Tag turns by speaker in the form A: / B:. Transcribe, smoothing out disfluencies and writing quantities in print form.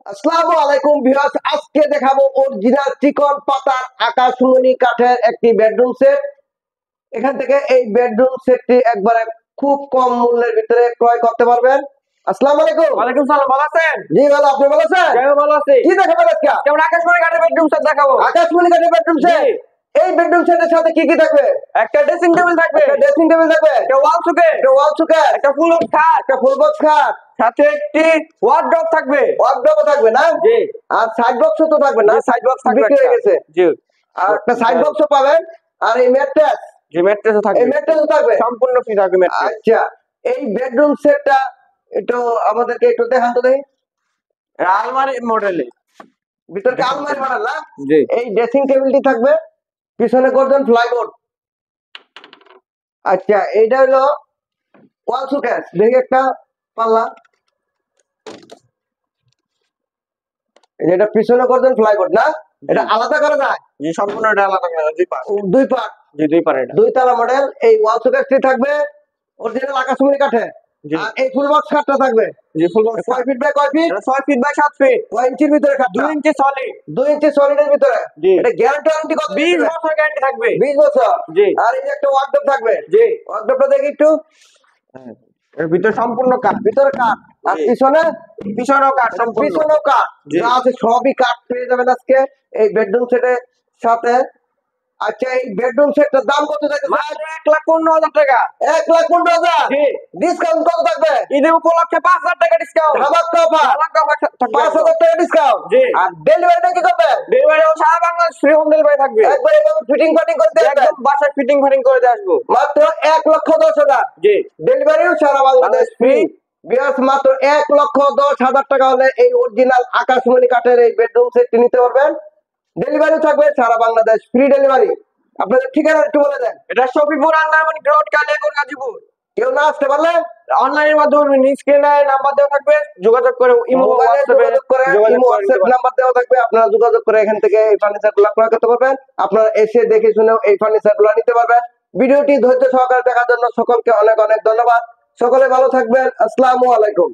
A: আসসালামু আলাইকুম ভিউয়ার্স, আজকে দেখাবো অরিজিনাল চিকন পাতার আকাশমণি কাঠের একটি বেডরুম সেট। এখান থেকে এই বেডরুম সেটটি একবারে খুব কম মূল্যের ভিতরে ক্রয় করতে পারবেন। আসসালামু আলাইকুম।
B: ওয়ালাইকুম সালাম। ভালো আছেন?
A: জি ভালো, আপনি ভালো আছেন?
B: আমি ভালো আছি।
A: কি দেখাবেন আজকে?
B: কেমন আকাশমণি কাঠের বেডরুম সেট দেখাবো।
A: আকাশমণি কাঠের বেডরুম সেট। এই বেডরুম সেটের সাথে কি কি থাকবে?
B: একটা ড্রেসিং টেবিল থাকবে,
A: একটা ড্রেসিং টেবিল থাকবে,
B: একটা ওয়াল সুকেট,
A: একটা ওয়াল সুকেট,
B: একটা ফুল খাট,
A: একটা ফুল বক্স খাট,
B: সাথে একটি ওয়ার্ডরোব থাকবে।
A: ওয়ার্ডরোব থাকবে না?
B: জি।
A: আর সাইড বক্সও তো থাকবে না?
B: সাইড বক্স থাকবে,
A: বিক্রি হয়ে গেছে।
B: জি।
A: আর একটা সাইড বক্সও পাবেন। আর এই ম্যাট্রেস,
B: জি ম্যাট্রেসও থাকবে।
A: এই ম্যাট্রেসও থাকবে
B: সম্পূর্ণ ফ্রি থাকবে ম্যাট্রেস।
A: আচ্ছা, এই বেডরুম সেটটা একটু আমাদেরকে একটু দেখান তো দেখি।
B: আলমারি মডেলে,
A: ভিতরকে আলমারি মডেল না?
B: জি।
A: এই ড্রেসিং টেবিলটি থাকবে, পিছনে গর্জন প্লাইবোর্ড। আচ্ছা, এইটা হলো ওয়াল সুকেস। দেখি একটা পাল্লা, এটা পিছনে গর্জন প্লাইবোর্ড না? এটা আলাদা করা যায়?
B: জি সম্পূর্ণ এটা আলাদা করে দুই পার্ট।
A: দুই পার্ট,
B: জি দুই পার্ট এটা।
A: দুই তলা মডেল। এই ওয়াল সুকেসটি থাকবে অরিজিনাল আকাশমণি কাঠে।
B: জি।
A: আর এই ফুল বক্স খাটটা থাকবে
B: জি ফুল বক্স।
A: কয় ফিট বাই কয় ফিট?
B: এটা 6 ফিট বাই 7 ফিট।
A: কয় ইঞ্চির ভিতরে খাটটা?
B: 2 ইঞ্চি সলিড।
A: 2 ইঞ্চি সলিডের ভিতরে।
B: জি।
A: এটা গ্যারান্টি ওয়ারেন্টি কত?
B: 20 বছর গ্যারান্টি থাকবে।
A: 20 বছর।
B: জি।
A: আর এই যে একটা ওয়ার্ডরোব থাকবে।
B: জি।
A: ওয়ার্ডরোবটা দেখি একটু।
B: এর ভিতরে সম্পূর্ণ কাঠ।
A: ভিতরে কাঠ আর
B: জি।
A: পিছনে
B: পিছনেও কাঠ সম্পূর্ণ।
A: পিছনেও কাঠ।
B: জি।
A: যা আছে সবই কাঠ পেয়ে যাবেন আজকে এই বেডরুম সেটের সাথে। আচ্ছা, এই বেডরুম সেটটার দাম কত থাকবে?
B: মাত্র 1,15,000 টাকা।
A: 1,15,000।
B: জি।
A: ডিসকাউন্ট কত থাকবে?
B: ঈদের উপলক্ষে 5,000 টাকা ডিসকাউন্ট।
A: ধামাকা অফার। 5,000 টাকা ডিসকাউন্ট।
B: জি।
A: আর ডেলিভারিটা কি করবেন?
B: ডেলিভারি সারা বাংলাদেশ ফ্রি হোম ডেলিভারি থাকবে।
A: একবার এভাবে ফিটিং ফাটিং করে দেবেন।
B: একদম বাসায় ফিটিং ফাটিং করে দিয়ে আসবো।
A: মাত্র 1,10,000।
B: জি।
A: ডেলিভারিও সারা বাংলাদেশ ফ্রি। বিয়াস মাত্র 1,10,000 টাকা হলে এই অরিজিনাল আকাশমণি কাঠের এই বেডরুম সেটটি নিতে পারবেন। ডেলিভারি থাকবে সারা বাংলাদেশ ফ্রি ডেলিভারি। আপনাদের ঠিকানা একটু বলে দেন।
B: এটা শফিপুর আন্দারমানিক রোড, কালিয়াকৈর, গাজীপুর।
A: কেউ না আসতে পারলে
B: অনলাইনের মাধ্যমে স্ক্রিনে নাম্বার দেওয়া থাকবে, যোগাযোগ করে ইমো
A: মোবাইলে যোগাযোগ করে, ইমো হোয়াটসঅ্যাপ নাম্বার দেওয়া থাকবে, আপনারা যোগাযোগ করে এখান থেকে এই ফার্নিচারগুলো ক্রয় করতে পারবেন। আপনারা এসে দেখে শুনেও এই ফার্নিচারগুলো নিতে পারবেন। ভিডিওটি ধৈর্য সহকারে দেখার জন্য সকলকে অনেক অনেক ধন্যবাদ। সকলে ভালো থাকবেন। আসসালামু আলাইকুম।